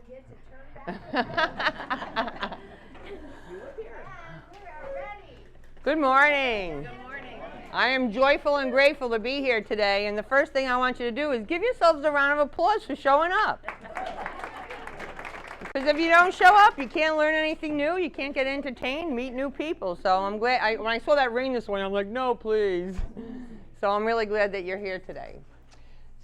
get to turn back. Good morning. Good morning. I am joyful and grateful to be here today, and the first thing I want you to do is give yourselves a round of applause for showing up. Because if you don't show up, you can't learn anything new, you can't get entertained, meet new people. So I'm glad, when I saw that ring this morning, I'm like, no, please. So I'm really glad that you're here today.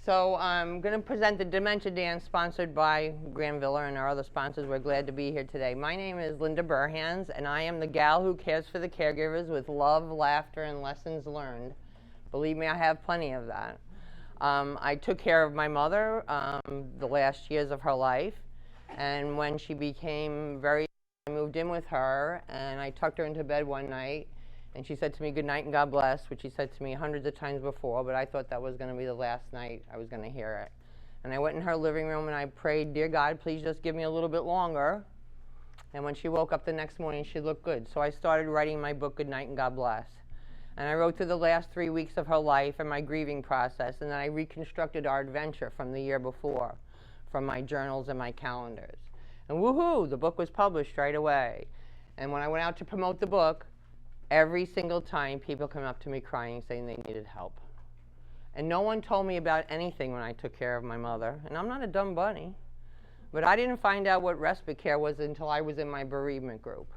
So I'm going to present the Dementia Dance sponsored by Granville and our other sponsors. We're glad to be here today. My name is Linda Burhans, and I am the gal who cares for the caregivers with love, laughter, and lessons learned. Believe me, I have plenty of that. I took care of my mother the last years of her life, and when she became very ill, I moved in with her, and I tucked her into bed one night. And she said to me, good night and God bless, which she said to me hundreds of times before, but I thought that was going to be the last night I was going to hear it. And I went in her living room and I prayed, dear God, please just give me a little bit longer. And when she woke up the next morning, she looked good. So I started writing my book, Good Night and God Bless. And I wrote through the last 3 weeks of her life and my grieving process, and then I reconstructed our adventure from the year before, from my journals and my calendars. And woohoo, the book was published right away. And when I went out to promote the book, every single time people come up to me crying saying they needed help. And no one told me about anything when I took care of my mother. And I'm not a dumb bunny. But I didn't find out what respite care was until I was in my bereavement group.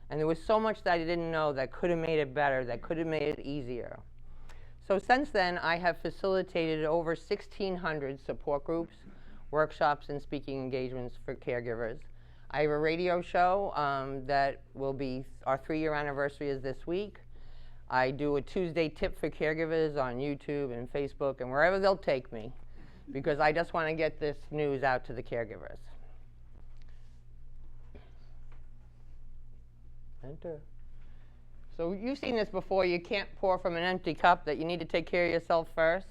And there was so much that I didn't know that could have made it better, that could have made it easier. So since then, I have facilitated over 1,600 support groups, workshops, and speaking engagements for caregivers. I have a radio show that will be, our 3-year anniversary is this week. I do a Tuesday tip for caregivers on YouTube and Facebook and wherever they'll take me, because I just want to get this news out to the caregivers. Enter. So you've seen this before, you can't pour from an empty cup, that you need to take care of yourself first.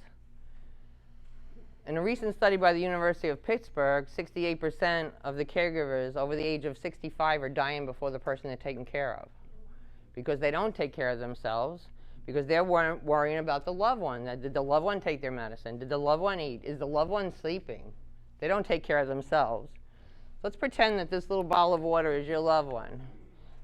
In a recent study by the University of Pittsburgh, 68% of the caregivers over the age of 65 are dying before the person they're taking care of, because they don't take care of themselves, because they're worrying about the loved one. Did the loved one take their medicine? Did the loved one eat? Is the loved one sleeping? They don't take care of themselves. Let's pretend that this little bottle of water is your loved one.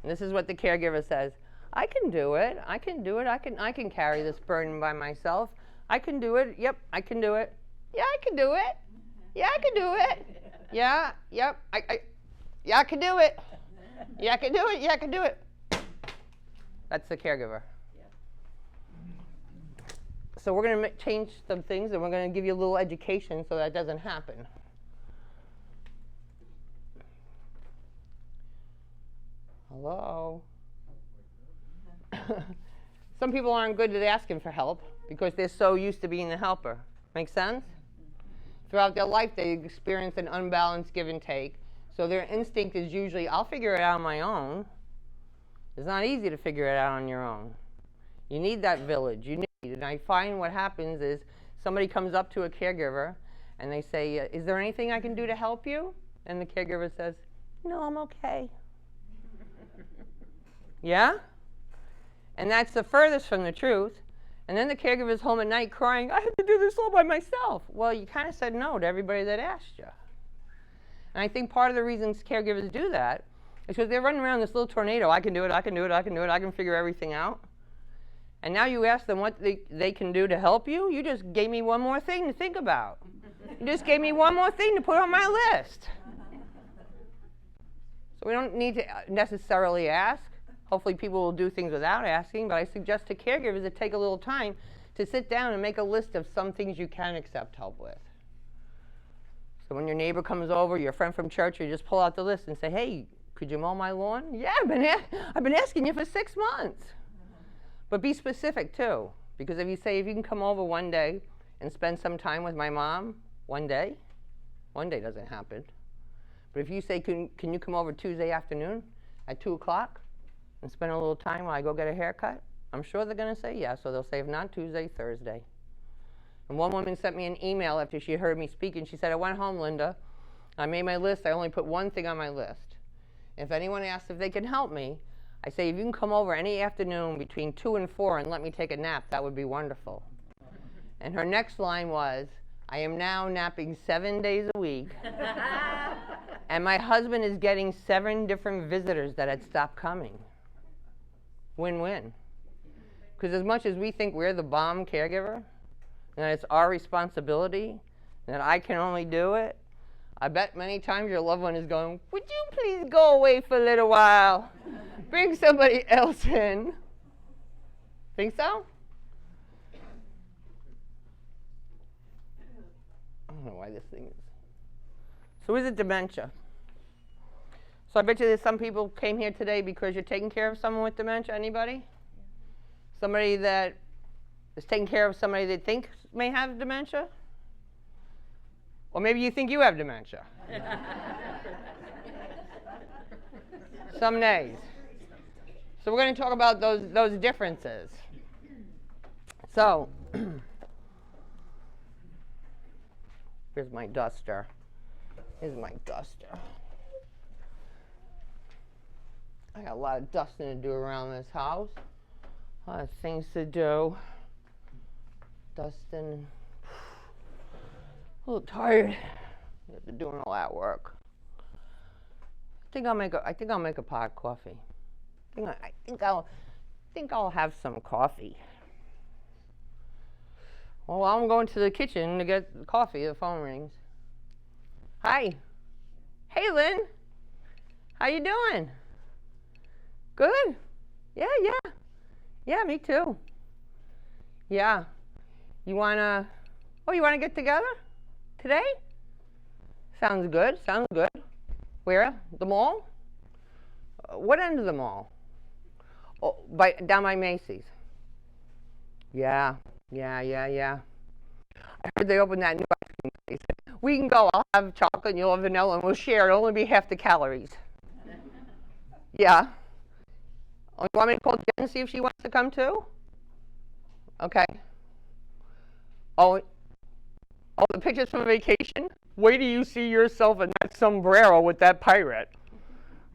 And this is what the caregiver says. I can do it. I can do it. I can carry this burden by myself. I can do it. Yep, I can do it. Yeah, I can do it. Yeah, I can do it. Yeah, yep, yeah, I can do it. Yeah, I can do it. Yeah, I can do it. That's the caregiver. So we're going to change some things, and we're going to give you a little education so that doesn't happen. Hello? Some people aren't good at asking for help because they're so used to being the helper. Make sense? Throughout their life, they experience an unbalanced give and take. So their instinct is usually, I'll figure it out on my own. It's not easy to figure it out on your own. You need that village. And I find what happens is somebody comes up to a caregiver and they say, is there anything I can do to help you? And the caregiver says, no, I'm okay. Yeah? And that's the furthest from the truth. And then the caregiver's home at night crying, I have to do this all by myself. Well, you kind of said no to everybody that asked you. And I think part of the reasons caregivers do that is because they're running around this little tornado. I can do it, I can do it, I can do it, I can figure everything out. And now you ask them what they can do to help you. You just gave me one more thing to think about. You just gave me one more thing to put on my list. So we don't need to necessarily ask. Hopefully people will do things without asking, but I suggest to caregivers to take a little time to sit down and make a list of some things you can accept help with. So when your neighbor comes over, your friend from church, you just pull out the list and say, hey, could you mow my lawn? Yeah, I've been asking you for 6 months. But be specific too, because if you say, if you can come over one day and spend some time with my mom, one day doesn't happen. But if you say, can you come over Tuesday afternoon at 2 o'clock? And spend a little time while I go get a haircut, I'm sure they're going to say yes. So they'll say, if not Tuesday, Thursday. And one woman sent me an email after she heard me speak, and she said, I went home, Linda. I made my list. I only put one thing on my list. If anyone asks if they can help me, I say, if you can come over any afternoon between 2 and 4 and let me take a nap, that would be wonderful. And her next line was, I am now napping 7 days a week. And my husband is getting 7 different visitors that had stopped coming. Win-win. Because as much as we think we're the bomb caregiver, and it's our responsibility, that I can only do it, I bet many times your loved one is going, would you please go away for a little while? Bring somebody else in. Think so? I don't know why this thing is. So is it dementia? So I bet you that some people came here today because you're taking care of someone with dementia. Anybody? Somebody that is taking care of somebody they think may have dementia? Or maybe you think you have dementia. Some days. So we're going to talk about those differences. So, here's my duster. Here's my duster. I got a lot of dusting to do around this house. A lot of things to do. Dusting. A little tired after doing all that work. I think I'll make a pot of coffee. I think I'll have some coffee. Well, I'm going to the kitchen to get the coffee. The phone rings. Hi. Hey, Lynn. How you doing? Good. Yeah. Yeah, me too. Yeah. You wanna get together today? Sounds good. Where? The mall? What end of the mall? Oh, down by Macy's. Yeah. I heard they opened that new ice cream place. We can go. I'll have chocolate and you'll have vanilla and we'll share. It'll only be half the calories. Yeah. Oh, you want me to call Jen and see if she wants to come too? Okay. Oh, the pictures from vacation? Wait till you see yourself in that sombrero with that pirate.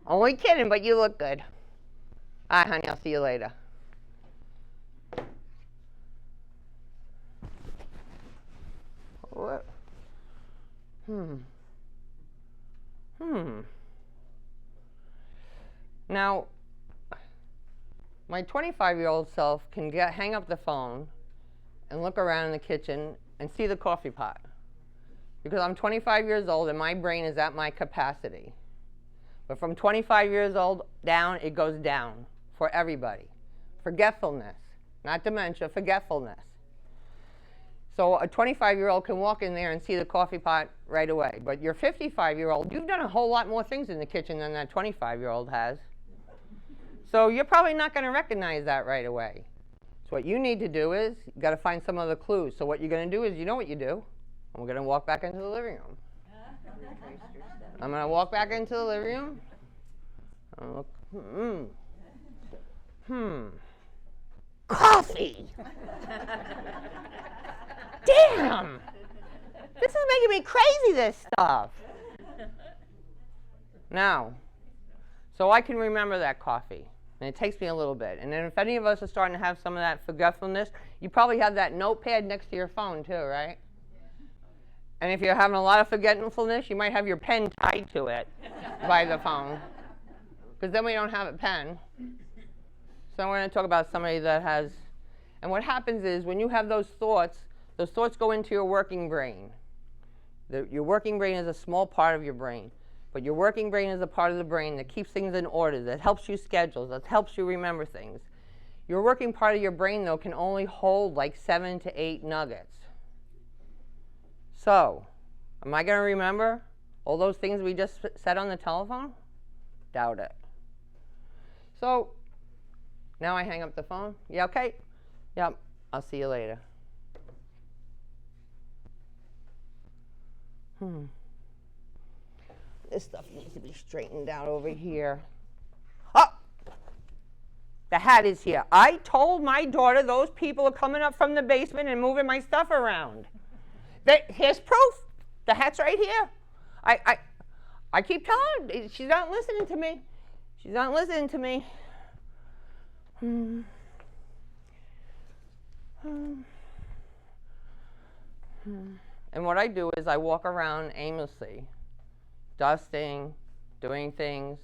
Only kidding, but you look good. All right, honey, I'll see you later. What? Now, my 25-year-old self can hang up the phone and look around in the kitchen and see the coffee pot. Because I'm 25 years old and my brain is at my capacity. But from 25 years old down, it goes down for everybody. Forgetfulness, not dementia, forgetfulness. So a 25-year-old can walk in there and see the coffee pot right away. But your 55-year-old, you've done a whole lot more things in the kitchen than that 25-year-old has. So you're probably not going to recognize that right away. So what you need to do is, you've got to find some other clues. So what you're going to do is, you know what you do. We're going to walk back into the living room. I'm going to walk back into the living room. Look, coffee! Damn! This is making me crazy, this stuff. Now, so I can remember that coffee. And it takes me a little bit. And then if any of us are starting to have some of that forgetfulness, you probably have that notepad next to your phone too, right? And if you're having a lot of forgetfulness, you might have your pen tied to it by the phone. Because then we don't have a pen. So we're going to talk about somebody that has, and what happens is when you have those thoughts go into your working brain. Your working brain is a small part of your brain. But your working brain is a part of the brain that keeps things in order, that helps you schedule, that helps you remember things. Your working part of your brain, though, can only hold like 7 to 8 nuggets. So, am I going to remember all those things we just said on the telephone? Doubt it. So, now I hang up the phone. Yeah, okay? Yep, I'll see you later. This stuff needs to be straightened out over here. Oh! The hat is here. I told my daughter those people are coming up from the basement and moving my stuff around. Here's proof. The hat's right here. I keep telling her. She's not listening to me. She's not listening to me. And what I do is I walk around aimlessly dusting, doing things,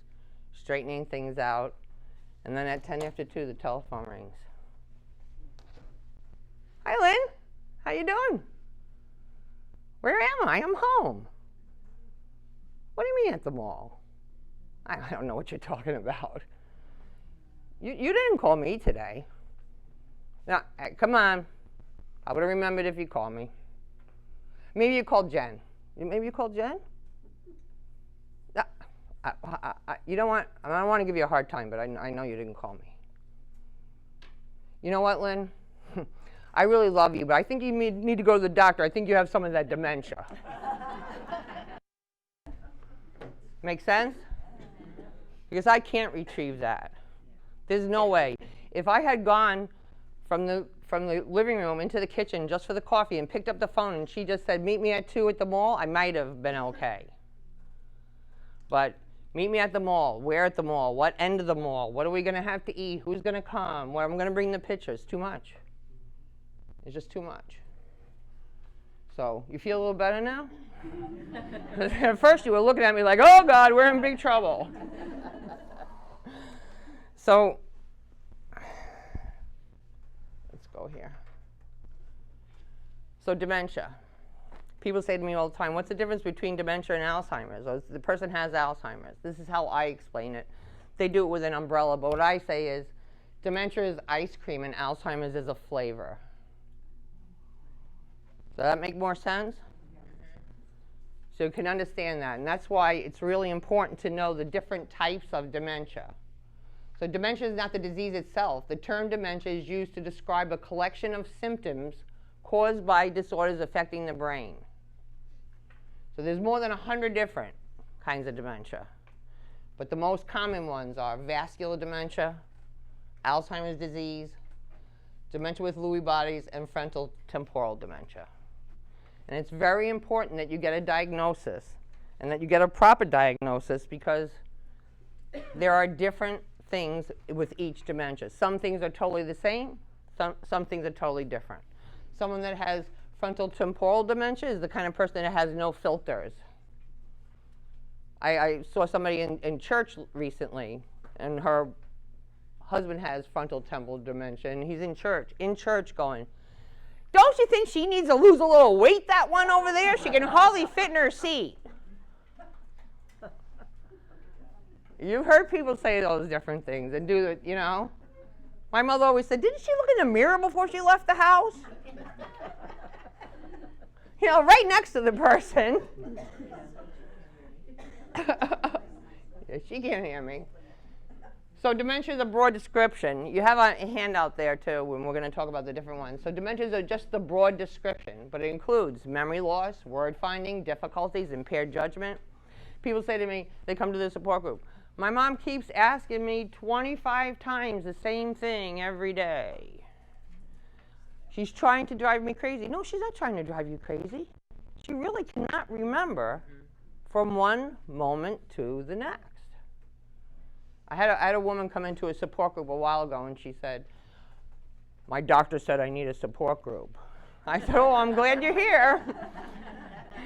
straightening things out, and then at 10 after 2, the telephone rings. Hi, Lynn. How you doing? Where am I? I'm home. What do you mean at the mall? I don't know what you're talking about. You didn't call me today. Now, come on. I would have remembered if you called me. Maybe you called Jen. Maybe you called Jen? You don't want, I don't want to give you a hard time, but I know you didn't call me. You know what, Lynn? I really love you, but I think you need to go to the doctor. I think you have some of that dementia. Make sense? Because I can't retrieve that. There's no way. If I had gone from the living room into the kitchen just for the coffee and picked up the phone and she just said, meet me at 2 at the mall, I might have been okay. But meet me at the mall. Where at the mall? What end of the mall? What are we going to have to eat? Who's going to come? Where I'm going to bring the pictures? Too much. It's just too much. So you feel a little better now? At first you were looking at me like, oh God, we're in big trouble. So let's go here. So dementia. People say to me all the time, what's the difference between dementia and Alzheimer's? Or the person has Alzheimer's. This is how I explain it. They do it with an umbrella, but what I say is dementia is ice cream and Alzheimer's is a flavor. Does that make more sense? So you can understand that, and that's why it's really important to know the different types of dementia. So dementia is not the disease itself. The term dementia is used to describe a collection of symptoms caused by disorders affecting the brain. So there's more than 100 different kinds of dementia. But the most common ones are vascular dementia, Alzheimer's disease, dementia with Lewy bodies, and frontal temporal dementia. And it's very important that you get a diagnosis and that you get a proper diagnosis because there are different things with each dementia. Some things are totally the same, some things are totally different. Someone that has frontal temporal dementia is the kind of person that has no filters. I saw somebody in church recently, and her husband has frontal temporal dementia, and he's in church going, don't you think she needs to lose a little weight, that one over there? She can hardly fit in her seat. You've heard people say those different things and do it, you know. My mother always said, didn't she look in the mirror before she left the house? You know, right next to the person. Yeah, she can't hear me. So dementia is a broad description. You have a handout there too, and we're going to talk about the different ones. So dementias are just the broad description, but it includes memory loss, word finding, difficulties, impaired judgment. People say to me, they come to the support group, my mom keeps asking me 25 times the same thing every day. She's trying to drive me crazy. No, she's not trying to drive you crazy. She really cannot remember from one moment to the next. I had a woman come into a support group a while ago, and she said, my doctor said I need a support group. I said, oh, I'm glad you're here.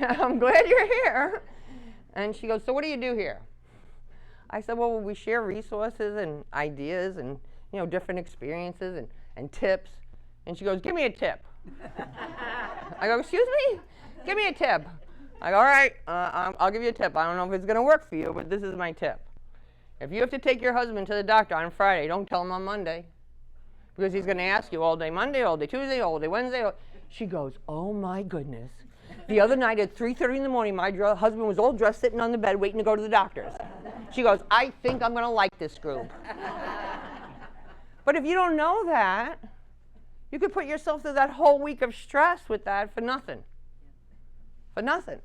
I'm glad you're here. And she goes, so what do you do here? I said, well, we share resources and ideas and, you know, different experiences and tips. And she goes, give me a tip. I go, excuse me? Give me a tip. I go, all right, I'll give you a tip. I don't know if it's going to work for you, but this is my tip. If you have to take your husband to the doctor on Friday, don't tell him on Monday. Because he's going to ask you all day Monday, all day Tuesday, all day Wednesday. She goes, oh my goodness. The other night at 3:30 in the morning, my husband was all dressed sitting on the bed waiting to go to the doctor's. She goes, I think I'm going to like this group. But if you don't know that, you could put yourself through that whole week of stress with that for nothing. For nothing.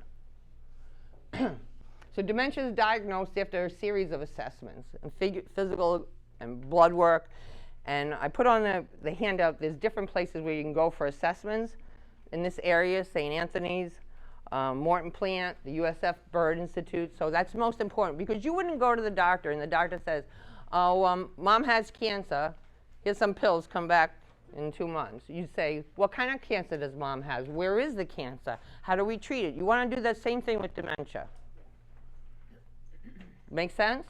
So dementia is diagnosed after a series of assessments, and physical and blood work. And I put on the handout, there's different places where you can go for assessments. In this area, St. Anthony's, Morton Plant, the USF Bird Institute. So that's most important, because you wouldn't go to the doctor and the doctor says, oh, mom has cancer. Here's some pills, come back in 2 months. You say, what kind of cancer does mom have? Where is the cancer? How do we treat it? You want to do the same thing with dementia. Make sense?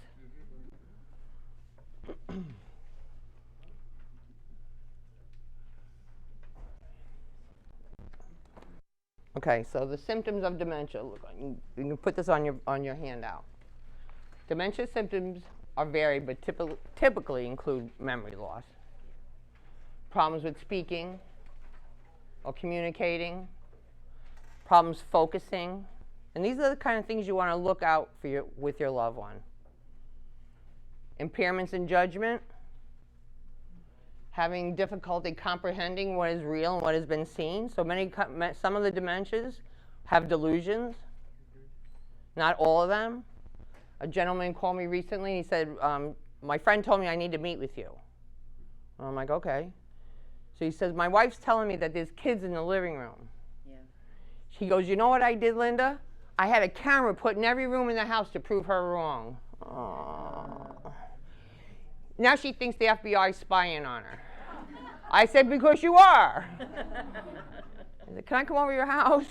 Okay, so the symptoms of dementia. Look, you can put this on your handout. Dementia symptoms are varied, but typically include memory loss, problems with speaking or communicating, problems focusing, and these are the kind of things you want to look out for with your loved one. Impairments in judgment, having difficulty comprehending what is real and what has been seen. So some of the dementias have delusions, not all of them. A gentleman called me recently. He said, my friend told me I need to meet with you. And I'm like, okay. So he says, my wife's telling me that there's kids in the living room. Yeah. He goes, you know what I did, Linda? I had a camera put in every room in the house to prove her wrong. Aww. Now she thinks the FBI is spying on her. I said, because you are. I said, can I come over to your house?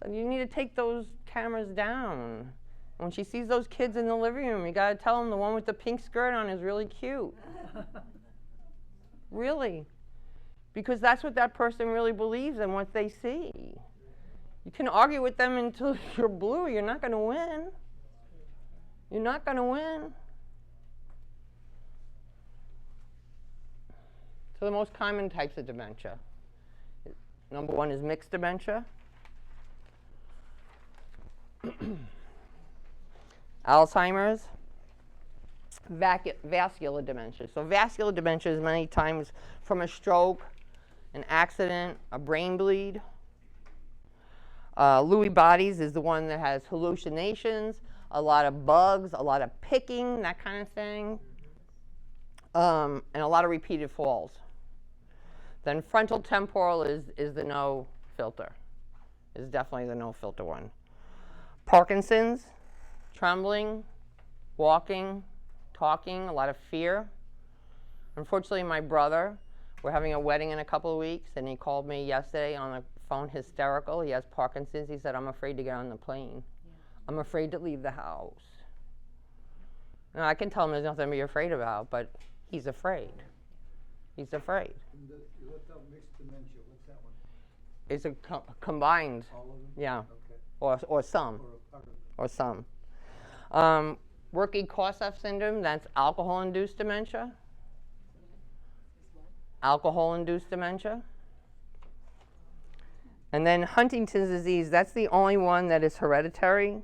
So you need to take those cameras down. When she sees those kids in the living room, you got to tell them the one with the pink skirt on is really cute. Really. Because that's what that person really believes and what they see. You can argue with them until you're blue. You're not going to win. You're not going to win. So the most common types of dementia. Number one is mixed dementia. Alzheimer's, vascular dementia. So vascular dementia is many times from a stroke, an accident, a brain bleed. Lewy bodies is the one that has hallucinations, a lot of bugs, a lot of picking, that kind of thing, and a lot of repeated falls. Then frontal temporal is the no filter. Is definitely the no filter one. Parkinson's, trembling, walking, talking, a lot of fear. Unfortunately, my brother, we're having a wedding in a couple of weeks, and he called me yesterday on the phone hysterical. He has Parkinson's. He said, I'm afraid to get on the plane. Yeah. I'm afraid to leave the house. Now, I can tell him there's nothing to be afraid about, but he's afraid. He's afraid. You left out mixed dementia. What's that one? It's a combined. All of them? Yeah. Okay. Or some. Or some. Wernicke-Korsakoff syndrome, that's alcohol-induced dementia. Alcohol-induced dementia. And then Huntington's disease, that's the only one that is hereditary.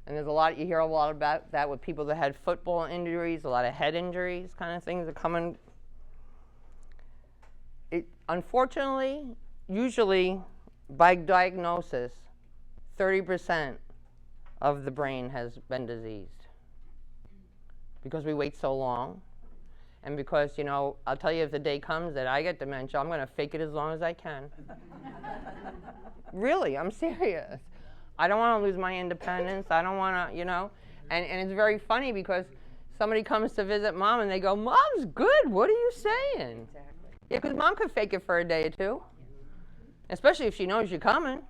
And there's you hear a lot about that with people that had football injuries, a lot of head injuries, kind of things that come in. Unfortunately, usually by diagnosis, 30% of the brain has been diseased because we wait so long, and because, I'll tell you, if the day comes that I get dementia, I'm going to fake it as long as I can. Really, I'm serious. I don't want to lose my independence. I don't want to, and it's very funny because somebody comes to visit Mom and they go, Mom's good, what are you saying? Exactly. Yeah, because Mom could fake it for a day or two, especially if she knows you're coming.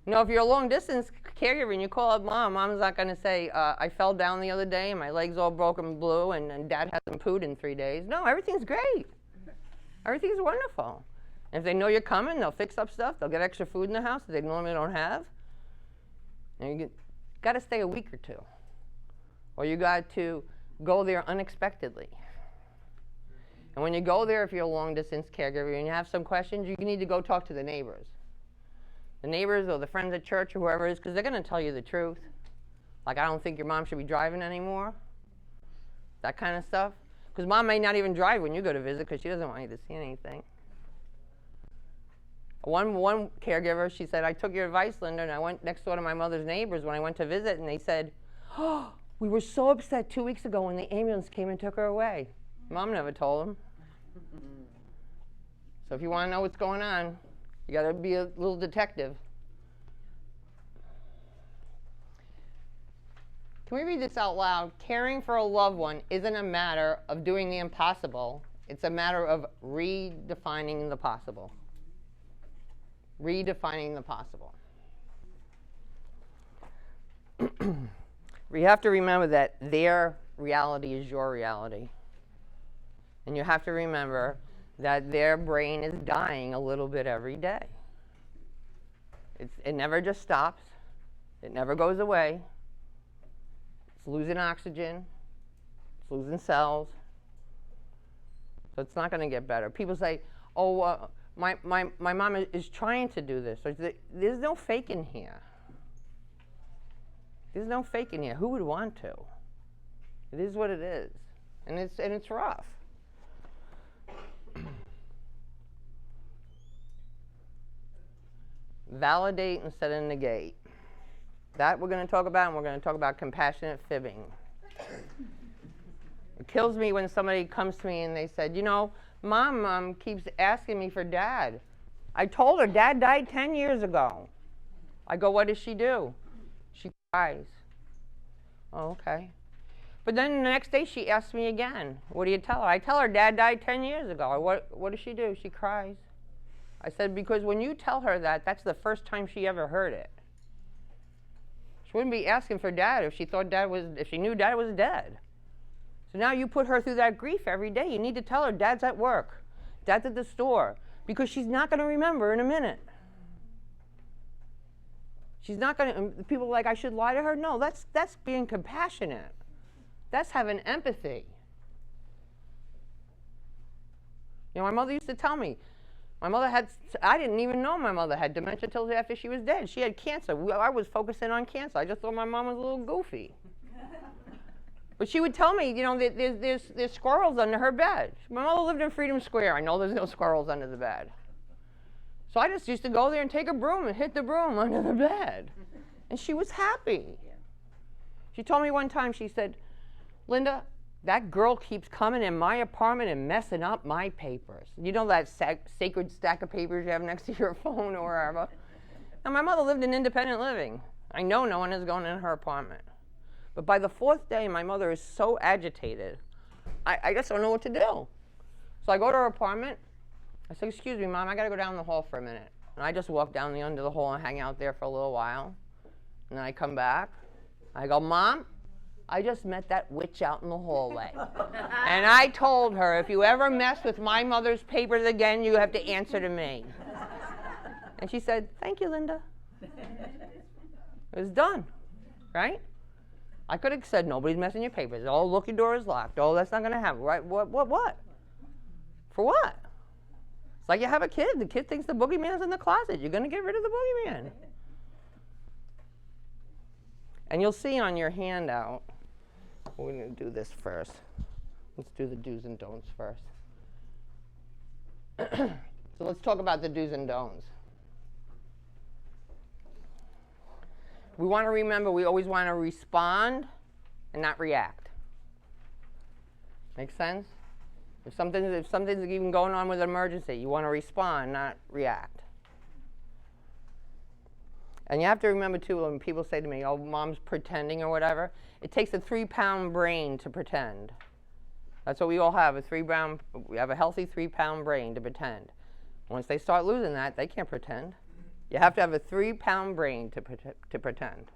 If you're a long-distance caregiver and you call up Mom, Mom's not going to say, I fell down the other day and my leg's all broken blue and Dad hasn't pooed in 3 days. No, everything's great. Everything's wonderful. And if they know you're coming, they'll fix up stuff. They'll get extra food in the house that they normally don't have. And you got to stay a week or two. Or you got to go there unexpectedly. And when you go there, if you're a long-distance caregiver and you have some questions, you need to go talk to the neighbors. The neighbors or the friends at church or whoever it is, because they're going to tell you the truth. Like, I don't think your mom should be driving anymore. That kind of stuff. Because Mom may not even drive when you go to visit because she doesn't want you to see anything. One caregiver, she said, I took your advice, Linda, and I went next door to my mother's neighbors when I went to visit, and they said, oh, we were so upset 2 weeks ago when the ambulance came and took her away. Mom never told them. So if you want to know what's going on, you got to be a little detective. Can we read this out loud? Caring for a loved one isn't a matter of doing the impossible. It's a matter of redefining the possible. Redefining the possible. You have to remember that their reality is your reality. And you have to remember that their brain is dying a little bit every day. It never just stops. It never goes away. It's losing oxygen. It's losing cells. So it's not going to get better. People say, oh, my mom is trying to do this. There's no faking here. There's no faking here. Who would want to? It is what it is. And it's rough. Validate instead of negate. That we're going to talk about, and we're going to talk about compassionate fibbing. It kills me when somebody comes to me and they said, you know, Mom keeps asking me for Dad. I told her Dad died 10 years ago. I go, what does she do? She cries. Oh, okay. But then the next day she asks me again, what do you tell her? I tell her Dad died 10 years ago. What does she do? She cries. I said, because when you tell her that, that's the first time she ever heard it. She wouldn't be asking for Dad if she thought if she knew Dad was dead. So now you put her through that grief every day. You need to tell her Dad's at work, Dad's at the store, because she's not going to remember in a minute. She's not going to. People are like, I should lie to her. No, that's being compassionate. That's having empathy. You know, my mother used to tell me. I didn't even know my mother had dementia until after she was dead. She had cancer. I was focusing on cancer. I just thought my mom was a little goofy. But she would tell me, you know, that there's squirrels under her bed. My mother lived in Freedom Square. I know there's no squirrels under the bed. So I just used to go there and take a broom and hit the broom under the bed. And she was happy. She told me one time, she said, Linda, that girl keeps coming in my apartment and messing up my papers. You know that sacred stack of papers you have next to your phone or wherever? And my mother lived in independent living. I know no one is going in her apartment. But by the fourth day, my mother is so agitated, I just don't know what to do. So I go to her apartment. I say, excuse me, Mom, I got to go down the hall for a minute. And I just walk down the end of the hall and hang out there for a little while. And then I come back. I go, Mom, I just met that witch out in the hallway. And I told her, if you ever mess with my mother's papers again, you have to answer to me. And she said, thank you, Linda. It was done, right? I could have said, nobody's messing your papers. Oh, look, your door is locked. Oh, that's not going to happen. Right? What? For what? It's like you have a kid. The kid thinks the boogeyman's in the closet. You're going to get rid of the boogeyman. And you'll see on your handout, we're going to do this first. Let's do the do's and don'ts first. So let's talk about the do's and don'ts. We want to remember we always want to respond and not react. Make sense? If something's even going on with an emergency, you want to respond, not react. And you have to remember, too, when people say to me, oh, Mom's pretending or whatever, it takes a 3-pound brain to pretend. That's what we all have, we have a healthy 3-pound brain to pretend. Once they start losing that, they can't pretend. You have to have a 3-pound brain to pretend.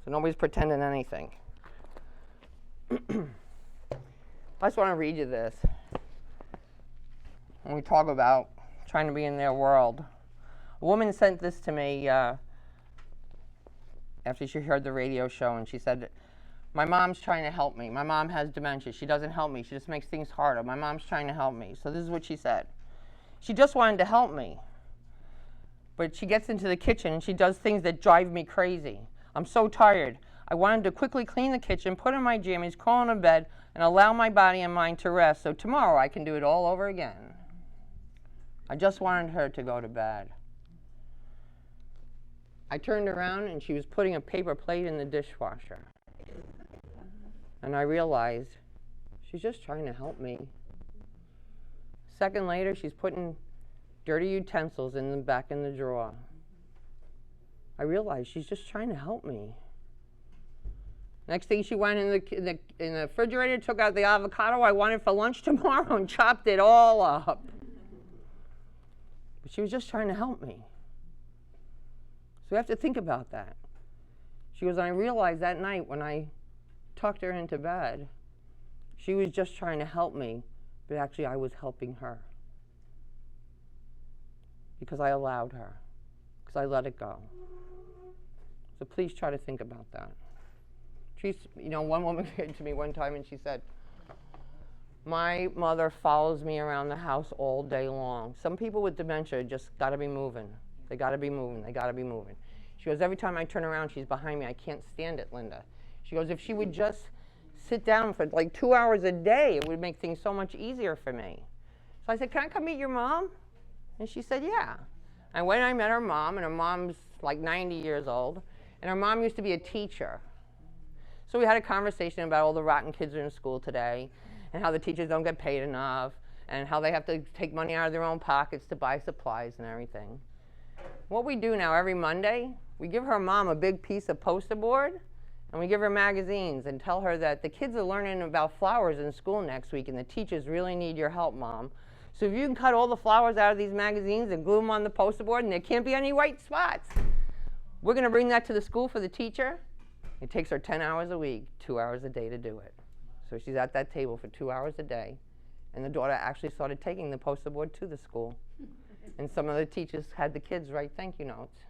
So nobody's pretending anything. I just want to read you this. When we talk about trying to be in their world. A woman sent this to me after she heard the radio show, and she said, my mom's trying to help me. My mom has dementia. She doesn't help me. She just makes things harder. My mom's trying to help me. So this is what she said. She just wanted to help me. But she gets into the kitchen and she does things that drive me crazy. I'm so tired. I wanted to quickly clean the kitchen, put on my jammies, crawl in bed, and allow my body and mind to rest so tomorrow I can do it all over again. I just wanted her to go to bed. I turned around and she was putting a paper plate in the dishwasher. And I realized she's just trying to help me. A second later, she's putting dirty utensils back in the drawer. I realized she's just trying to help me. Next thing, she went in the refrigerator, took out the avocado I wanted for lunch tomorrow and chopped it all up. But she was just trying to help me. So we have to think about that. She goes, I realized that night when I tucked her into bed, she was just trying to help me, but actually I was helping her. Because I allowed her, because I let it go. So please try to think about that. One woman came to me one time and she said, my mother follows me around the house all day long. Some people with dementia just gotta be moving. They gotta be moving, they gotta be moving. She goes, every time I turn around, she's behind me. I can't stand it, Linda. She goes, if she would just sit down for like 2 hours a day, it would make things so much easier for me. So I said, can I come meet your mom? And she said, yeah. I went and I met her mom, and her mom's like 90 years old, and her mom used to be a teacher. So we had a conversation about all the rotten kids in school today, and how the teachers don't get paid enough, and how they have to take money out of their own pockets to buy supplies and everything. What we do now every Monday, we give her mom a big piece of poster board, and we give her magazines and tell her that the kids are learning about flowers in school next week, and the teachers really need your help, Mom. So if you can cut all the flowers out of these magazines and glue them on the poster board, and there can't be any white spots, we're going to bring that to the school for the teacher. It takes her 10 hours a week, 2 hours a day to do it. So she's at that table for 2 hours a day, and the daughter actually started taking the poster board to the school. And some of the teachers had the kids write thank you notes.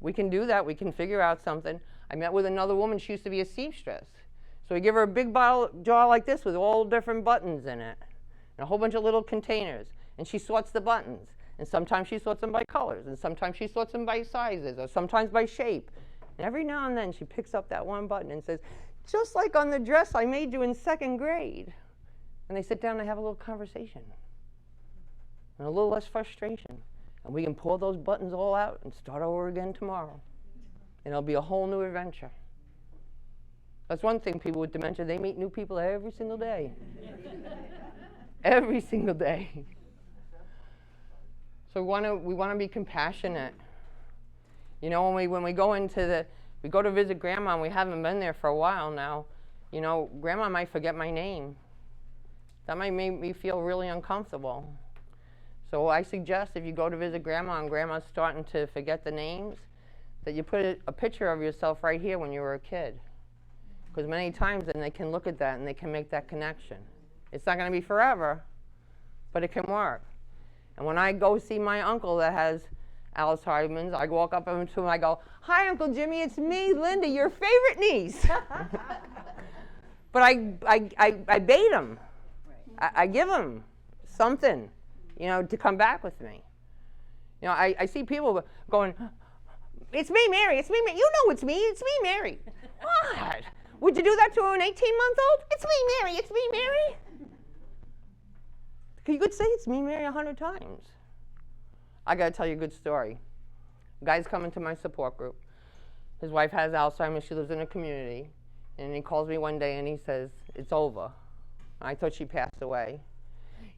We can do that. We can figure out something. I met with another woman. She used to be a seamstress. So we give her a big jar like this with all different buttons in it, and a whole bunch of little containers. And she sorts the buttons. And sometimes she sorts them by colors, and sometimes she sorts them by sizes, or sometimes by shape. And every now and then she picks up that one button and says, just like on the dress I made you in 2nd grade. And they sit down and have a little conversation. And a little less frustration. And we can pull those buttons all out and start over again tomorrow. And it'll be a whole new adventure. That's one thing, people with dementia, they meet new people every single day. Every single day. So we want to be compassionate. You know, when we go to visit Grandma, and we haven't been there for a while now, you know, Grandma might forget my name. That might make me feel really uncomfortable. So I suggest if you go to visit Grandma and Grandma's starting to forget the names, that you put a picture of yourself right here when you were a kid. Because many times then they can look at that and they can make that connection. It's not going to be forever, but it can work. And when I go see my uncle that has Alzheimer's, I walk up to him and I go, hi, Uncle Jimmy, it's me, Linda, your favorite niece. But I bait him. I give him something, you know, to come back with me. You know, I see people going, it's me, Mary, it's me, Mary. You know it's me, Mary. What? Would you do that to an 18-month-old? It's me, Mary, it's me, Mary. You could say it's me, Mary, 100 times. I got to tell you a good story. A guy's coming to my support group. His wife has Alzheimer's. She lives in a community. And he calls me one day and he says, it's over. I thought she passed away.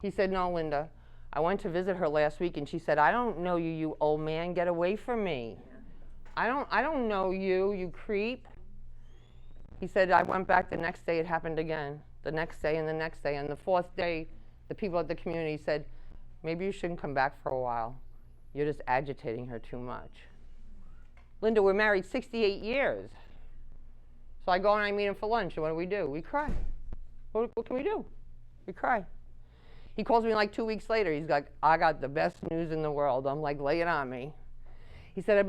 He said, no, Linda, I went to visit her last week and she said, I don't know you, you old man. Get away from me. I don't know you, you creep. He said, I went back the next day. It happened again. The next day and the next day. And the 4th day, the people at the community said, maybe you shouldn't come back for a while. You're just agitating her too much. Linda, we're married 68 years. So I go and I meet him for lunch, and what do? We cry. What can we do? We cry. He calls me like 2 weeks later. He's like, I got the best news in the world. I'm like, lay it on me. He said,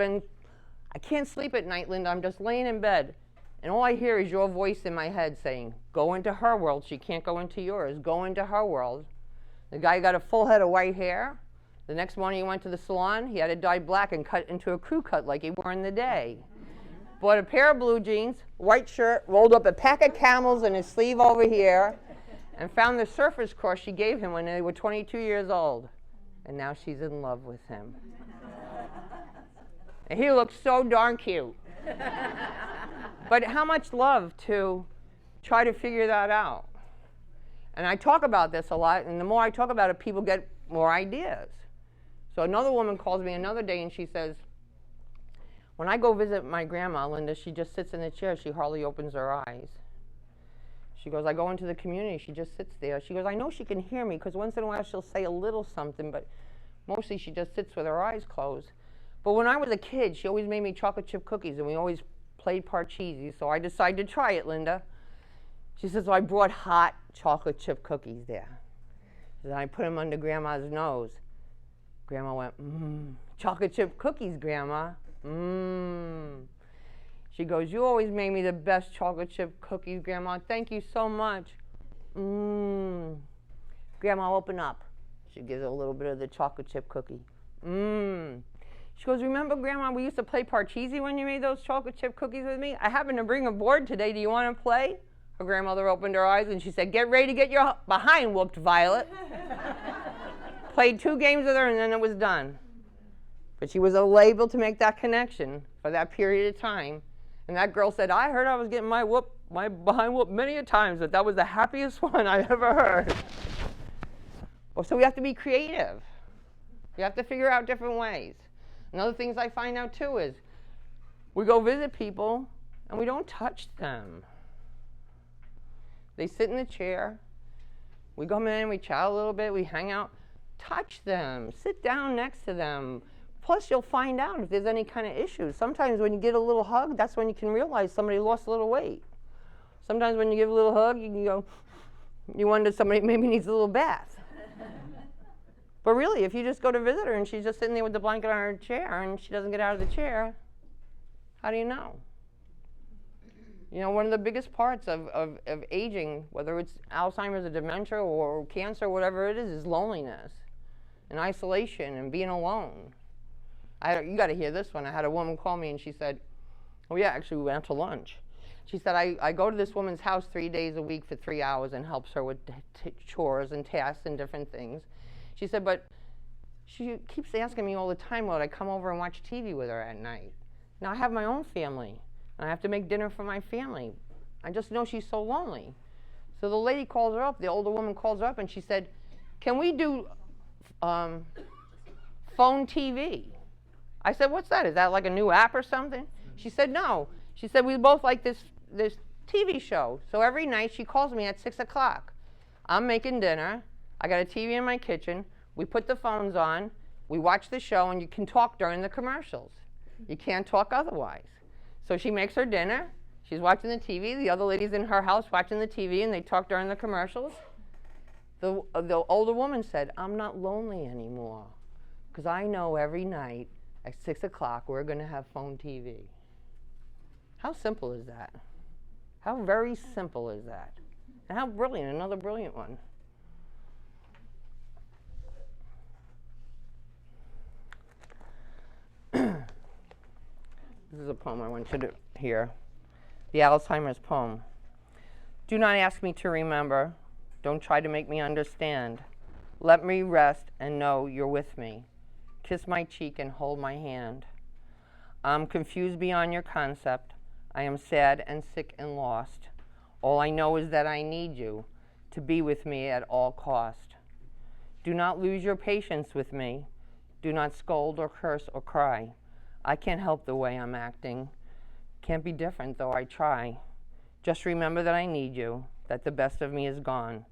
I can't sleep at night, Linda. I'm just laying in bed. And all I hear is your voice in my head saying, go into her world. She can't go into yours. Go into her world. The guy got a full head of white hair. The next morning he went to the salon. He had it dyed black and cut into a crew cut like he wore in the day. Bought a pair of blue jeans, white shirt, rolled up a pack of Camels in his sleeve over here, and found the surfer's course she gave him when they were 22 years old. And now she's in love with him. And he looks so darn cute. But how much love to try to figure that out. And I talk about this a lot, and the more I talk about it, people get more ideas. So another woman calls me another day and she says, when I go visit my grandma, Linda, she just sits in the chair. She hardly opens her eyes. She goes, I go into the community. She just sits there. She goes, I know she can hear me because once in a while she'll say a little something, but mostly she just sits with her eyes closed. But when I was a kid, she always made me chocolate chip cookies, and we always played Parcheesi, so I decided to try it, Linda. She says, well, I brought hot chocolate chip cookies there. And I put them under Grandma's nose. Grandma went, chocolate chip cookies, Grandma. She goes, you always made me the best chocolate chip cookies, Grandma. Thank you so much. Grandma, open up. She gives her a little bit of the chocolate chip cookie. She goes, remember, Grandma, we used to play Parcheesi when you made those chocolate chip cookies with me? I happened to bring a board today. Do you want to play? Her grandmother opened her eyes and she said, get ready to get your behind whooped, Violet. Played 2 games with her and then it was done. But she was able to make that connection for that period of time. And that girl said, I heard I was getting my behind whooped many a times, but that was the happiest one I ever heard. Well, so we have to be creative. We have to figure out different ways. And other things I find out too is we go visit people and we don't touch them. They sit in the chair. We come in, we chat a little bit, we hang out. Touch them. Sit down next to them. Plus, you'll find out if there's any kind of issues. Sometimes when you get a little hug, that's when you can realize somebody lost a little weight. Sometimes when you give a little hug, you can go, you wonder somebody maybe needs a little bath. But really, if you just go to visit her and she's just sitting there with the blanket on her chair and she doesn't get out of the chair, how do you know? You know, one of the biggest parts of aging, whether it's Alzheimer's or dementia or cancer, whatever it is loneliness and isolation and being alone. You got to hear this one. I had a woman call me and she said, oh yeah, actually we went out to lunch. She said, I go to this woman's house 3 days a week for 3 hours and helps her with chores and tasks and different things. She said, but she keeps asking me all the time, would I come over and watch TV with her at night? Now I have my own family. And I have to make dinner for my family. I just know she's so lonely. So the lady calls her up, the older woman calls her up and she said, can we do phone TV? I said, what's that? Is that like a new app or something? She said, no. She said, we both like this TV show. So every night she calls me at 6 o'clock. I'm making dinner. I got a TV in my kitchen. We put the phones on. We watch the show and you can talk during the commercials. You can't talk otherwise. So she makes her dinner, she's watching the TV, the other lady's in her house watching the TV and they talk during the commercials. The older woman said, I'm not lonely anymore because I know every night at 6 o'clock we're going to have phone TV. How simple is that? How very simple is that? And how brilliant, another brilliant one. This is a poem I want you to hear. The Alzheimer's poem. Do not ask me to remember. Don't try to make me understand. Let me rest and know you're with me. Kiss my cheek and hold my hand. I'm confused beyond your concept. I am sad and sick and lost. All I know is that I need you to be with me at all cost. Do not lose your patience with me. Do not scold or curse or cry. I can't help the way I'm acting. Can't be different, though I try. Just remember that I need you, that the best of me is gone.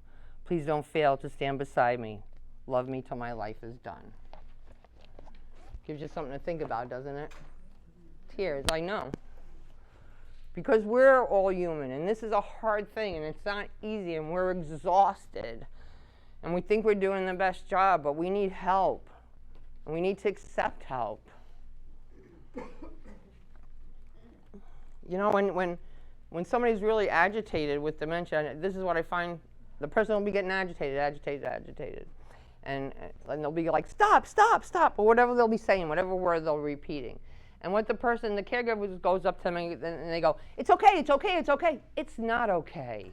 Please don't fail to stand beside me. Love me till my life is done. Gives you something to think about, doesn't it? Tears, I know. Because we're all human, and this is a hard thing, and it's not easy, and we're exhausted. And we think we're doing the best job, but we need help. And we need to accept help. You know, when somebody's really agitated with dementia, this is what I find, the person will be getting agitated. And they'll be like, stop, stop, stop, or whatever they'll be saying, whatever word they'll be repeating. And what the caregiver goes up to them and they go, it's okay, it's okay, it's okay. It's not okay.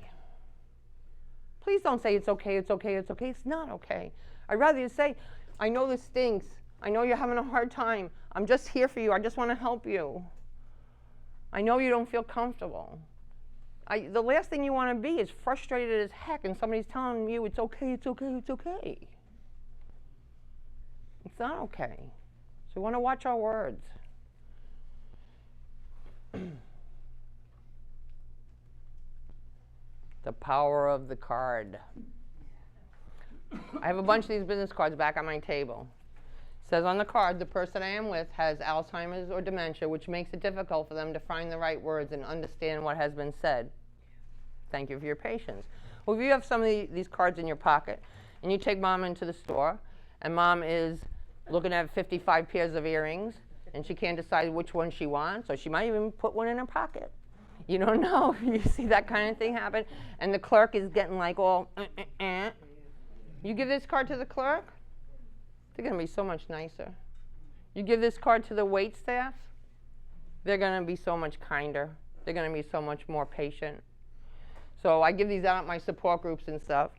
Please don't say it's okay, it's okay, it's okay. It's not okay. I'd rather you say, I know this stinks. I know you're having a hard time. I'm just here for you. I just want to help you. I know you don't feel comfortable. The last thing you want to be is frustrated as heck and somebody's telling you it's okay, it's okay, it's okay. It's not okay. So we want to watch our words. The power of the card. I have a bunch of these business cards back on my table. says on the card, the person I am with has Alzheimer's or dementia, which makes it difficult for them to find the right words and understand what has been said. Thank you for your patience. Well, if you have some of these cards in your pocket, and you take Mom into the store, and Mom is looking at 55 pairs of earrings, and she can't decide which one she wants, or she might even put one in her pocket. You don't know if you see that kind of thing happen, and the clerk is getting like all, You give this card to the clerk, they're going to be so much nicer. You give this card to the wait staff, they're going to be so much kinder. They're going to be so much more patient. So I give these out at my support groups and stuff.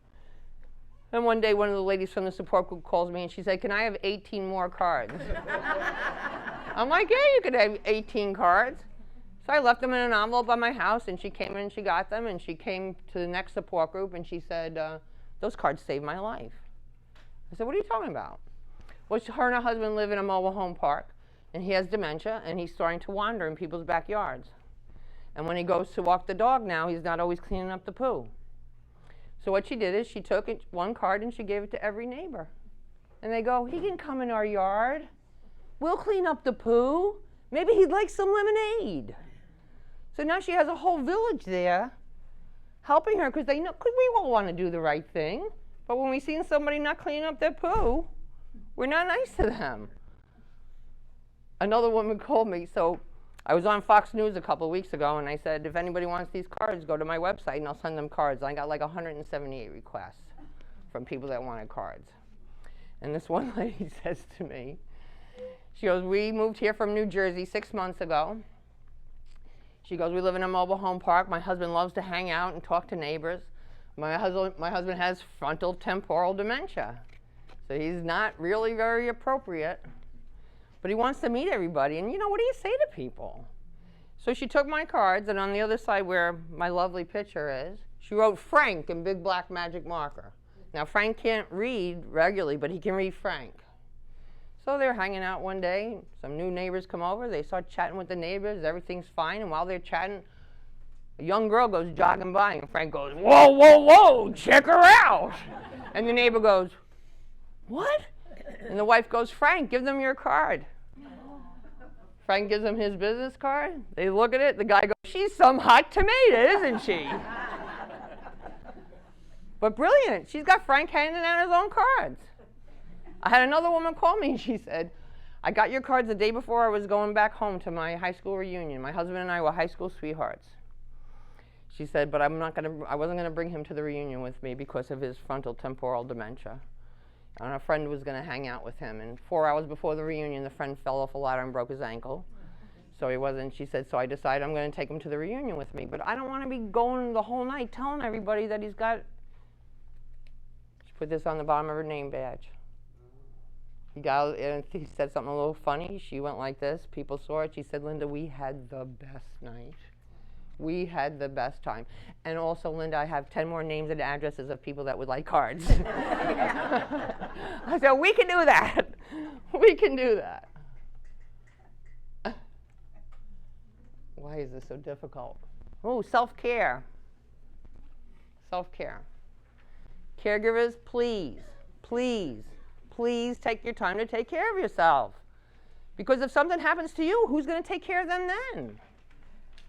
And one day, one of the ladies from the support group calls me and she said, "Can I have 18 more cards?" I'm like, "Yeah, you could have 18 cards." So I left them in an envelope by my house, and she came in and she got them, and she came to the next support group and she said, "Those cards saved my life." I said, "What are you talking about?" Well, her and her husband live in a mobile home park, and he has dementia, and he's starting to wander in people's backyards. And when he goes to walk the dog now, he's not always cleaning up the poo. So what she did is she took one card and she gave it to every neighbor. And they go, "He can come in our yard. We'll clean up the poo. Maybe he'd like some lemonade." So now she has a whole village there helping her because they know, cause we all want to do the right thing. But when we see somebody not cleaning up their poo, we're not nice to them. Another woman called me, so I was on Fox News a couple of weeks ago, and I said, "If anybody wants these cards, go to my website and I'll send them cards." I got like 178 requests from people that wanted cards. And this one lady says to me, she goes, "We moved here from New Jersey 6 months ago." She goes, "We live in a mobile home park. My husband loves to hang out and talk to neighbors. My husband has frontal temporal dementia. So he's not really very appropriate. But he wants to meet everybody. And you know, what do you say to people?" So she took my cards, and on the other side where my lovely picture is, she wrote Frank in big black magic marker. Now, Frank can't read regularly, but he can read Frank. So they're hanging out one day. Some new neighbors come over. They start chatting with the neighbors. Everything's fine. And while they're chatting, a young girl goes jogging by, and Frank goes, "Whoa, whoa, whoa, check her out." And the neighbor goes, "What?" And the wife goes, "Frank, give them your card." Frank gives them his business card. They look at it. The guy goes, "She's some hot tomato, isn't she?" But brilliant. She's got Frank handing out his own cards. I had another woman call me, and she said, "I got your cards the day before I was going back home to my high school reunion. My husband and I were high school sweethearts." She said, "But I wasn't going to bring him to the reunion with me because of his frontal temporal dementia. And a friend was going to hang out with him. And 4 hours before the reunion, the friend fell off a ladder and broke his ankle. So he wasn't," she said, "so I decided I'm going to take him to the reunion with me. But I don't want to be going the whole night telling everybody that he's got," she put this on the bottom of her name badge. He said something a little funny. She went like this. People saw it. She said, "Linda, we had the best night. We had the best time. And also, Linda, I have 10 more names and addresses of people that would like cards." I said, "We can do that. We can do that." Why is this so difficult? Oh, self-care. Self-care. Caregivers, please, please, please take your time to take care of yourself. Because if something happens to you, who's going to take care of them then?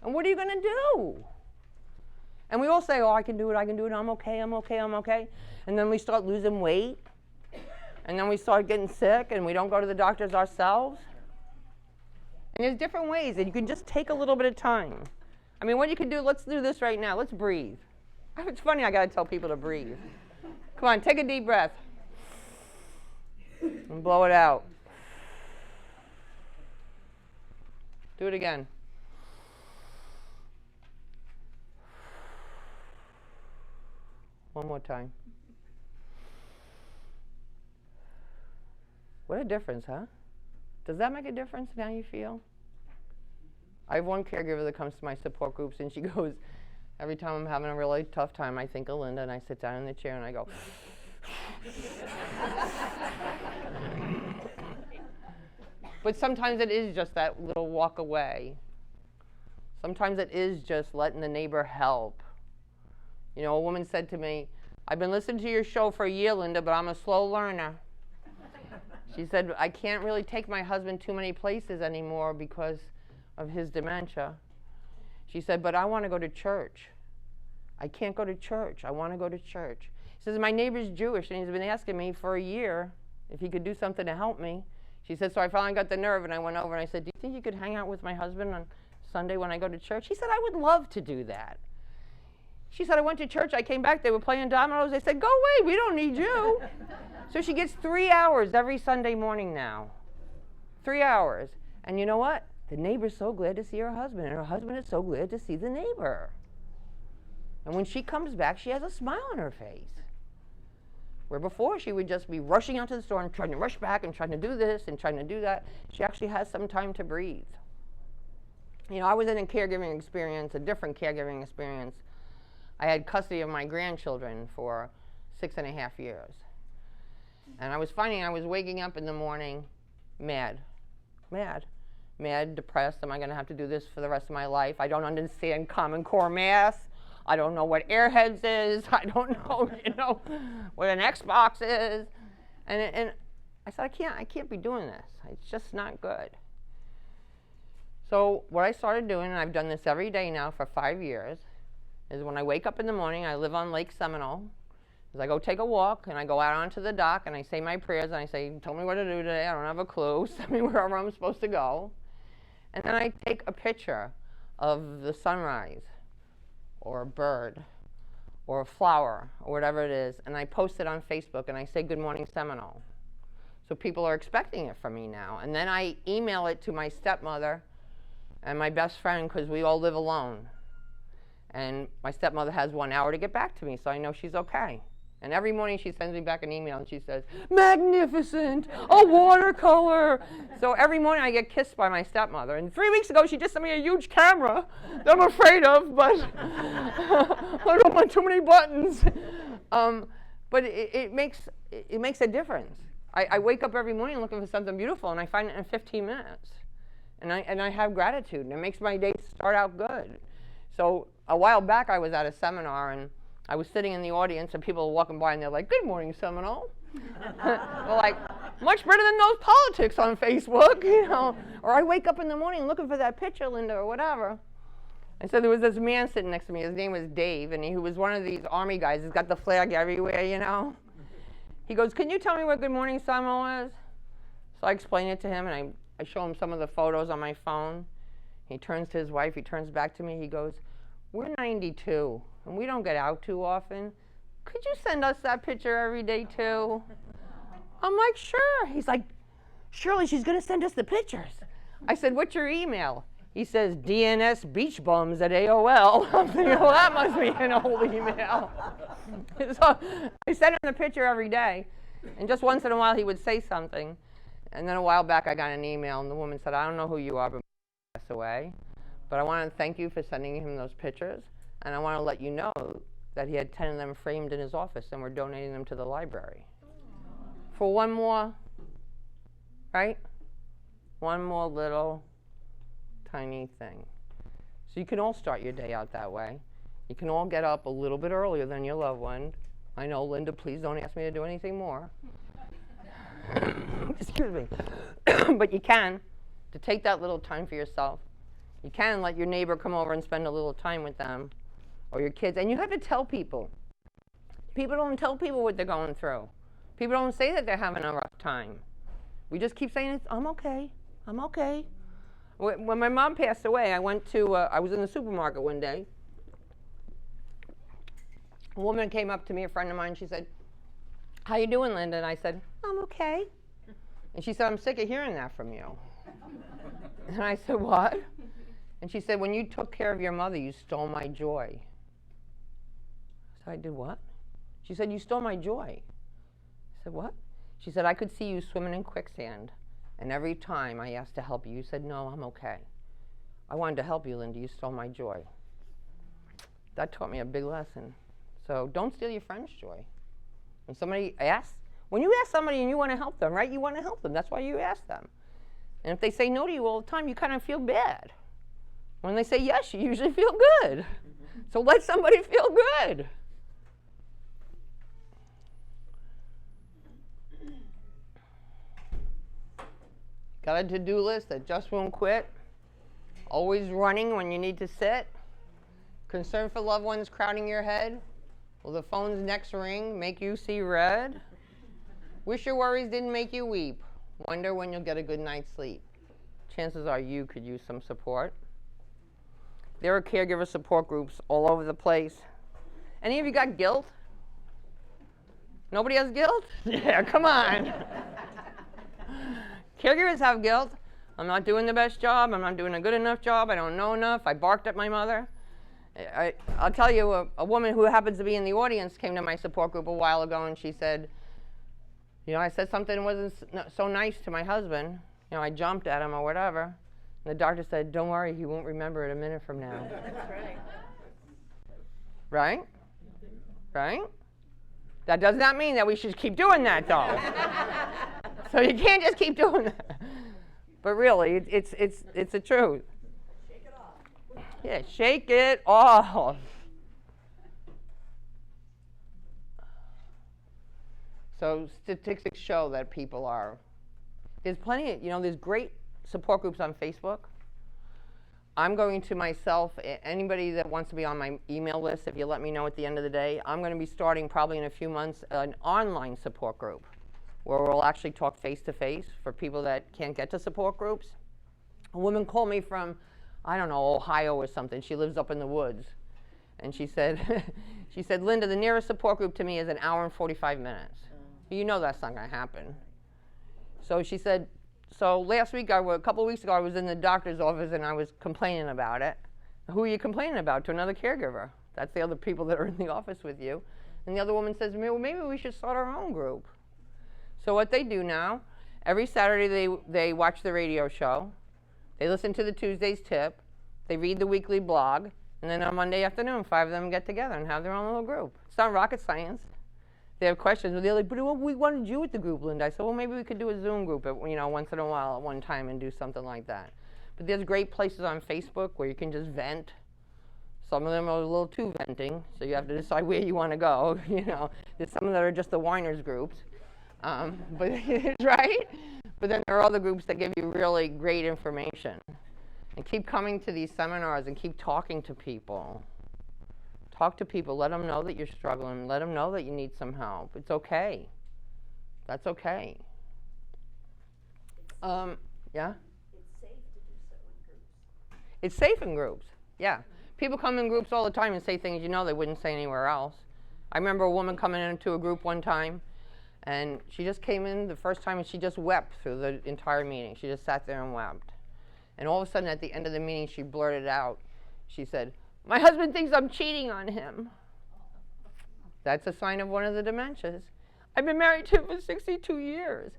And what are you going to do? And we all say, "Oh, I can do it, I'm okay, I'm okay, I'm okay." And then we start losing weight. And then we start getting sick, and we don't go to the doctors ourselves. And there's different ways that you can just take a little bit of time. I mean, what you can do, let's do this right now. Let's breathe. It's funny, I got to tell people to breathe. Come on, take a deep breath. And blow it out. Do it again. One more time. What a difference, huh? Does that make a difference in how you feel? I have one caregiver that comes to my support groups, and she goes, "Every time I'm having a really tough time, I think of Linda," and I sit down in the chair and I go, But sometimes it is just that little walk away. Sometimes it is just letting the neighbor help. You know, a woman said to me, "I've been listening to your show for a year, Linda, but I'm a slow learner." She said, I can't really take my husband too many places anymore because of his dementia. She said, but I want to go to church. I can't go to church. I want to go to church. She says, my neighbor's Jewish, and he's been asking me for a year if he could do something to help me. She said, so I finally got the nerve, and I went over and I said, do you think you could hang out with my husband on Sunday when I go to church? He said, I would love to do that. She said, I went to church, I came back, they were playing dominoes. They said, go away, we don't need you. So she gets 3 hours every Sunday morning now. 3 hours. And you know what? The neighbor's so glad to see her husband, and her husband is so glad to see the neighbor. And when she comes back, she has a smile on her face. Where before she would just be rushing out to the store and trying to rush back and trying to do this and trying to do that. She actually has some time to breathe. You know, I was in a caregiving experience, a different caregiving experience. I had custody of my grandchildren for 6.5 years. And I was finding I was waking up in the morning mad, depressed. Am I going to have to do this for the rest of my life? I don't understand Common Core math. I don't know what Airheads is. I don't know, what an Xbox is. And I said, I can't be doing this. It's just not good. So what I started doing, and I've done this every day now for 5 years, is when I wake up in the morning, I live on Lake Seminole, is I go take a walk, and I go out onto the dock, and I say my prayers, and I say, tell me what to do today. I don't have a clue. Send me wherever I'm supposed to go. And then I take a picture of the sunrise, or a bird, or a flower, or whatever it is, and I post it on Facebook, and I say, Good Morning Seminole. So people are expecting it from me now. And then I email it to my stepmother and my best friend, because we all live alone. And my stepmother has 1 hour to get back to me, so I know she's okay. And every morning she sends me back an email, and she says, magnificent, a watercolor. So every morning I get kissed by my stepmother. And 3 weeks ago, she just sent me a huge camera that I'm afraid of, but I don't want too many buttons. But it makes a difference. I wake up every morning looking for something beautiful, and I find it in 15 minutes. And I have gratitude, and it makes my day start out good. So a while back, I was at a seminar, and I was sitting in the audience, and people were walking by, and they're like, Good morning, Seminole. They're like, much better than those politics on Facebook, Or I wake up in the morning looking for that picture, Linda, or whatever. And so there was this man sitting next to me. His name was Dave, and he was one of these Army guys. He's got the flag everywhere, He goes, can you tell me what Good Morning Seminole is? So I explain it to him, and I show him some of the photos on my phone. He turns to his wife. He turns back to me. He goes, we're 92, and we don't get out too often. Could you send us that picture every day, too? I'm like, sure. He's like, surely she's going to send us the pictures. I said, what's your email? He says, DNSBeachBums@AOL. I'm thinking, well, that must be an old email. So I sent him the picture every day, and just once in a while he would say something. And then a while back I got an email, and the woman said, I don't know who you are, but passed away. But I want to thank you for sending him those pictures, and I want to let you know that he had 10 of them framed in his office, and we're donating them to the library. For one more, right? One more little tiny thing. So you can all start your day out that way. You can all get up a little bit earlier than your loved one. I know, Linda, please don't ask me to do anything more. Excuse me. But you can, to take that little time for yourself. You can let your neighbor come over and spend a little time with them, or your kids. And you have to tell people. People don't tell people what they're going through. People don't say that they're having a rough time. We just keep saying, I'm okay, I'm okay. When my mom passed away, I was in the supermarket one day. A woman came up to me, a friend of mine, she said, how you doing, Linda? And I said, I'm okay. And she said, I'm sick of hearing that from you. And I said, what? And she said, when you took care of your mother, you stole my joy. So I did what? She said, you stole my joy. I said, what? She said, I could see you swimming in quicksand, and every time I asked to help you, you said, no, I'm okay. I wanted to help you, Linda. You stole my joy. That taught me a big lesson. So don't steal your friend's joy. When somebody asks, when you ask somebody and you want to help them, right? You want to help them. That's why you ask them. And if they say no to you all the time, you kind of feel bad. When they say yes, you usually feel good. So let somebody feel good. Got a to-do list that just won't quit? Always running when you need to sit? Concern for loved ones crowding your head? Will the phone's next ring make you see red? Wish your worries didn't make you weep. Wonder when you'll get a good night's sleep. Chances are you could use some support. There are caregiver support groups all over the place. Any of you got guilt? Nobody has guilt? Yeah, come on. Caregivers have guilt. I'm not doing the best job. I'm not doing a good enough job. I don't know enough. I barked at my mother. I'll tell you, a woman who happens to be in the audience came to my support group a while ago, and she said, you know, I said something that wasn't so nice to my husband. You know, I jumped at him or whatever. And the doctor said, don't worry, he won't remember it a minute from now. That's right. Right? Right? That does not mean that we should keep doing that, though. So you can't just keep doing that. But really, it's the truth. Shake it off. Yeah, shake it off. So statistics show that people are. There's plenty of, you know, there's great support groups on Facebook. I'm going to myself, anybody that wants to be on my email list, if you let me know at the end of the day, I'm going to be starting probably in a few months an online support group where we'll actually talk face-to-face for people that can't get to support groups. A woman called me from, I don't know, Ohio or something. She lives up in the woods. And she said, Linda, the nearest support group to me is an hour and 45 minutes. You know that's not going to happen. So she said, so last week, a couple of weeks ago, I was in the doctor's office and I was complaining about it. Who are you complaining about? To another caregiver. That's the other people that are in the office with you. And the other woman says, well, maybe we should start our own group. So what they do now, every Saturday they watch the radio show, they listen to the Tuesday's tip, they read the weekly blog, and then on Monday afternoon, 5 of them get together and have their own little group. It's not rocket science. They have questions, they're like, but we wanted you with the group, Linda. I said, well, maybe we could do a Zoom group, you know, once in a while at one time and do something like that. But there's great places on Facebook where you can just vent. Some of them are a little too venting, so you have to decide where you want to go. You know, there's some that are just the whiners groups, but right. But then there are other groups that give you really great information. And keep coming to these seminars and keep talking to people. Talk to people. Let them know that you're struggling. Let them know that you need some help. It's okay. That's okay. Yeah? It's safe to do so in groups. It's safe in groups. Yeah. People come in groups all the time and say things you know they wouldn't say anywhere else. I remember a woman coming into a group one time, and she just came in the first time and she just wept through the entire meeting. She just sat there and wept. And all of a sudden at the end of the meeting she blurted out, she said, my husband thinks I'm cheating on him. That's a sign of one of the dementias. I've been married to him for 62 years.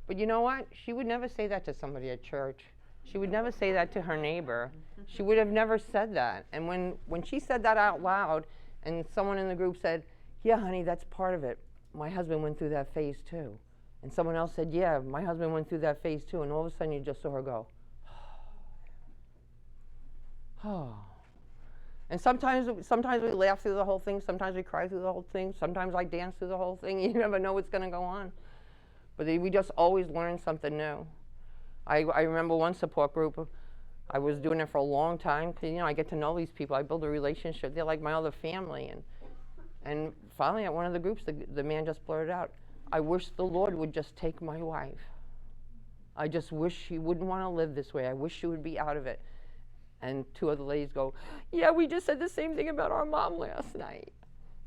But you know what? She would never say that to somebody at church. She would never say that to her neighbor. She would have never said that. And when she said that out loud, and someone in the group said, yeah, honey, that's part of it. My husband went through that phase too. And someone else said, yeah, my husband went through that phase too. And all of a sudden you just saw her go, oh. And sometimes we laugh through the whole thing, sometimes we cry through the whole thing, sometimes I dance through the whole thing. You never know what's going to go on. But we just always learn something new. I remember one support group, I was doing it for a long time, because you know, I get to know these people, I build a relationship, they're like my other family. And finally at one of the groups, the man just blurted out, I wish the Lord would just take my wife. I just wish she wouldn't want to live this way. I wish she would be out of it. And 2 other ladies go, yeah, we just said the same thing about our mom last night.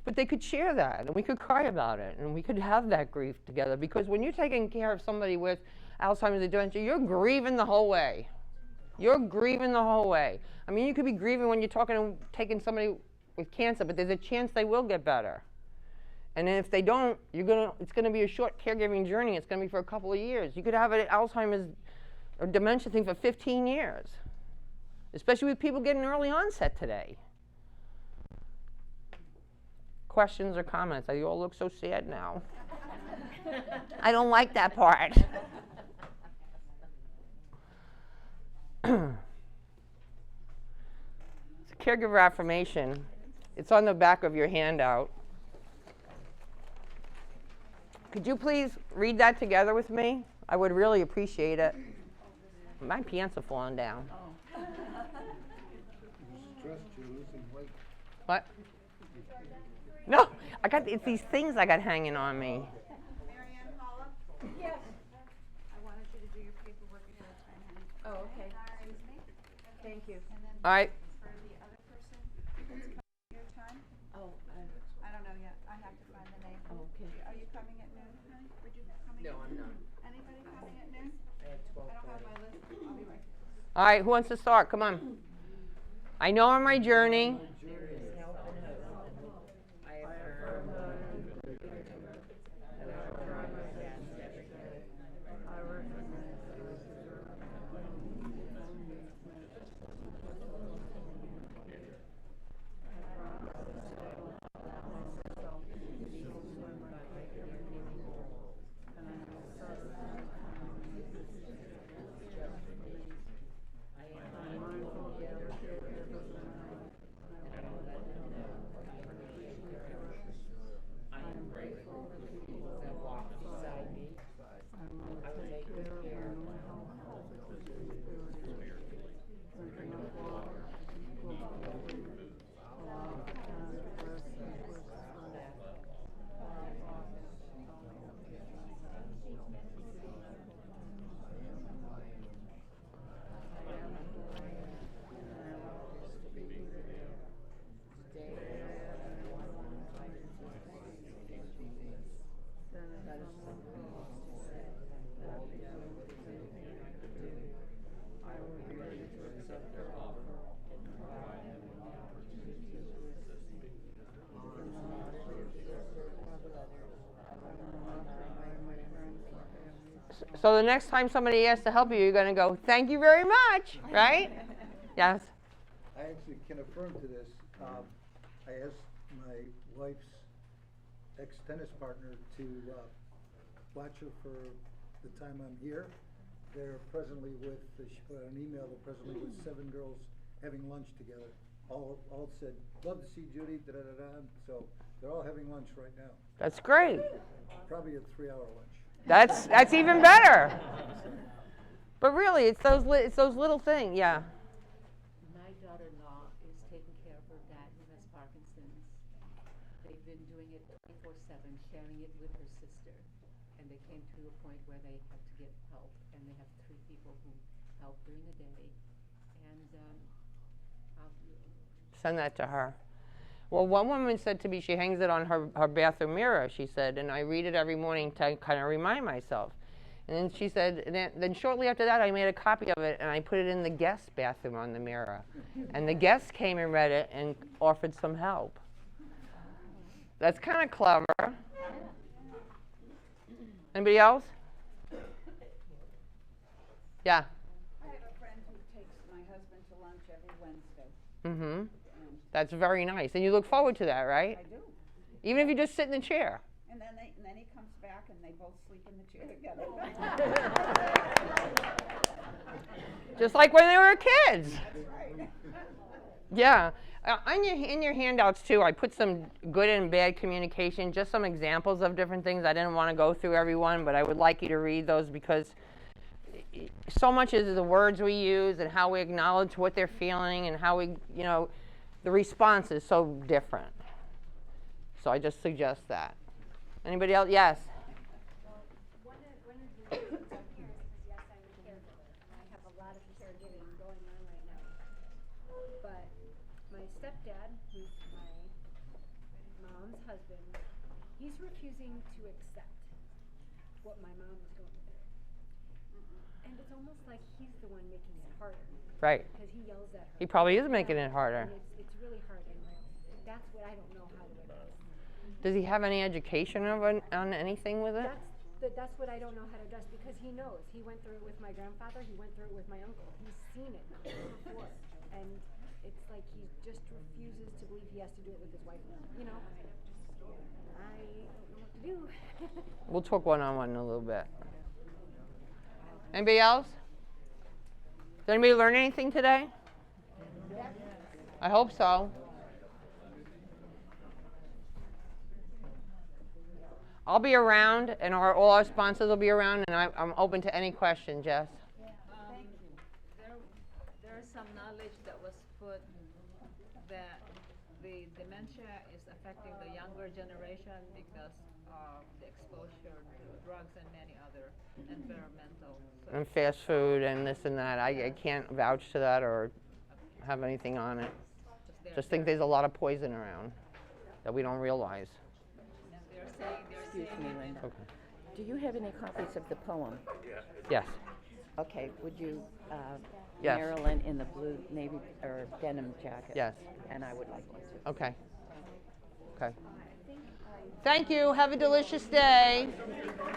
But they could share that, and we could cry about it, and we could have that grief together. Because when you're taking care of somebody with Alzheimer's or dementia, you're grieving the whole way. You're grieving the whole way. I mean, you could be grieving when you're taking somebody with cancer, but there's a chance they will get better. And if they don't, it's going to be a short caregiving journey. It's going to be for a couple of years. You could have an Alzheimer's or dementia thing for 15 years. Especially with people getting early onset today. Questions or comments? You all look so sad now. I don't like that part. It's a caregiver affirmation. It's on the back of your handout. Could you please read that together with me? I would really appreciate it. My pants are falling down. Oh. You're stressed, you're losing weight. What? No, it's these things I got hanging on me. Marianne Holla? Yes. I wanted you to do your paperwork ahead of time, honey. Oh, okay. Excuse me? Thank you. And then All right. for the other person that's coming your time, Oh, I don't know yet. I have to find the name. okay. Are you coming at noon, honey? Were you coming? No, I'm not. Anybody coming at noon? I have I don't have my list. I'll be right there. All right, who wants to start? Come on. I know on my journey. So the next time somebody asks to help you, you're going to go, thank you very much, right? Yes. I actually can affirm to this. I asked my wife's ex-tennis partner to watch her for the time I'm here. They're presently with, she put out an email, they're presently with 7 girls having lunch together. All said, love to see Judy, da-da-da-da. So they're all having lunch right now. That's great. Probably a 3-hour lunch. That's even better. But really, it's those little things, yeah. My daughter-in-law is taking care of her dad who has Parkinson's. They've been doing it 24/7, sharing it with her sister. And they came to a point where they had to get help, and they have 3 people who help during the day. And Send that to her. Well, one woman said to me, she hangs it on her bathroom mirror, she said, and I read it every morning to kind of remind myself. And then she said, then shortly after that, I made a copy of it, and I put it in the guest bathroom on the mirror. And the guests came and read it and offered some help. That's kind of clever. Anybody else? Yeah. I have a friend who takes my husband to lunch every Wednesday. Mm-hmm. That's very nice. And you look forward to that, right? I do. Even if you just sit in the chair. And then he comes back and they both sleep in the chair together. Just like when they were kids. That's right. Yeah. In your handouts, too, I put some good and bad communication, just some examples of different things. I didn't want to go through every one, but I would like you to read those because so much is the words we use and how we acknowledge what they're feeling and how we, the response is so different. So I just suggest that. Anybody else? Yes? Well, one of the reasons I'm here is because, yes, I'm a caregiver. I have a lot of caregiving going on right now. But my stepdad, who's my mom's husband, he's refusing to accept what my mom is going through. And it's almost like he's the one making it harder. Right. Because he yells at her. He probably is making it harder. And it's really hard. And that's what I don't know how to address. Does he have any education on anything with it? That's what I don't know how to address because he knows. He went through it with my grandfather. He went through it with my uncle. He's seen it before. And it's like he just refuses to believe he has to do it with his wife. I don't know what to do. We'll talk one-on-one in a little bit. Anybody else? Did anybody learn anything today? I hope so. I'll be around, and all our sponsors will be around, and I'm open to any questions, Jess. put that the dementia is affecting the younger generation because of the exposure to drugs and many other environmental. And fast food and this and that. I can't vouch to that or have anything on it. Just think there's a lot of poison around that we don't realize. And they're saying Excuse me, Linda. Okay. Do you have any copies of the poem? Yes. Okay, would you, Yes. Marilyn in the blue navy or denim jacket? Yes. And I would like one too. Okay. Okay. Thank you. Have a delicious day.